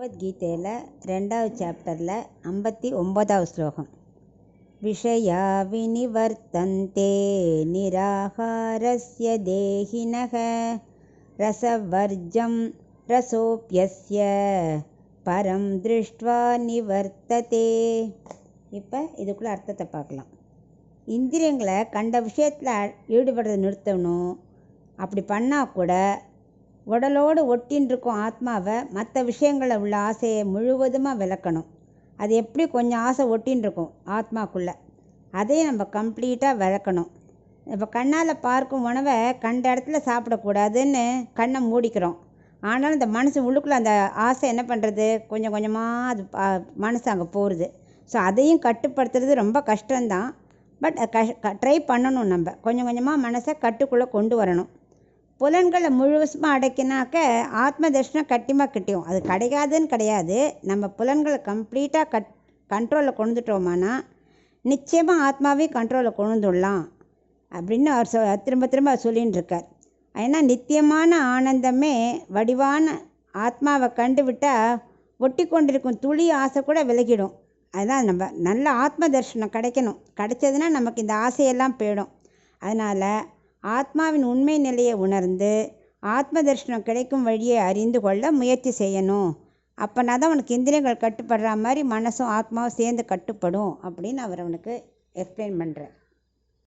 பகவத்கீதையில் 2வது சாப்டரில் 59வது ஸ்லோகம். விஷயா வினிவர்த்தந்தே நிராகாரஸ்ய தேஹினஹ ரசவர்ஜம் ரசோப்யஸ்ய பரம் திருஷ்ட்வா நிவர்த்ததே. இப்போ இதுக்குள்ளே அர்த்தத்தை பார்க்கலாம். இந்திரியங்களை கண்ட விஷயத்தில் ஈடுபடுறதை நிறுத்தணும். அப்படி பண்ணால் கூட உடலோடு ஒட்டின்னு இருக்கும் ஆத்மாவை மற்ற விஷயங்களில் உள்ள ஆசையை முழுவதுமாக விளக்கணும். அது எப்படி கொஞ்சம் ஆசை ஒட்டின்னு இருக்கும் ஆத்மாக்குள்ளே, அதையும் நம்ம கம்ப்ளீட்டாக விளக்கணும். இப்போ கண்ணால் பார்க்கும் உணவை கண்ட இடத்துல சாப்பிடக்கூடாதுன்னு கண்ணை மூடிக்கிறோம். ஆனாலும் இந்த மனசு உள்ளுக்குள்ளே அந்த ஆசை என்ன பண்ணுறது, கொஞ்சம் கொஞ்சமாக அது மனசு அங்கே போகிறது. ஸோ அதையும் கட்டுப்படுத்துறது ரொம்ப கஷ்டம்தான். பட் ட்ரை பண்ணணும். நம்ம கொஞ்சம் கொஞ்சமாக மனசை கட்டுக்குள்ளே கொண்டு வரணும். புலன்களை முழுவதுமாக அடைக்கினாக்க ஆத்ம தர்ஷனம் கட்டியமாக கிட்டியும். அது கிடைக்காதுன்னு கிடையாது. நம்ம புலன்களை கம்ப்ளீட்டாக கண்ட்ரோலில் கொண்டுட்டோமானா நிச்சயமாக ஆத்மாவே கண்ட்ரோலில் கொண்டுடலாம் அப்படின்னு அவர் திரும்ப திரும்ப சொல்லின்னு இருக்கார். ஏன்னா நித்தியமான ஆனந்தமே வடிவான ஆத்மாவை கண்டுவிட்டால் ஒட்டி கொண்டிருக்கும் துளி ஆசை கூட விலகிடும். அதுதான் நம்ம நல்ல ஆத்ம தர்ஷனம் கிடைக்கணும். கிடைச்சதுன்னா நமக்கு இந்த ஆசையெல்லாம் போயிடும். அதனால் ஆத்மாவின் உண்மை நிலையை உணர்ந்து ஆத்ம தரிசனம் கிடைக்கும் வழியை அறிந்து கொள்ள முயற்சி செய்யணும். அப்போனா தான் அவனுக்கு இந்திரியங்கள் கட்டுப்படுற மாதிரி மனசும் ஆத்மாவும் சேர்ந்து கட்டுப்படும் அப்படின்னு அவர் அவனுக்கு எக்ஸ்பிளைன் பண்ணுறார்.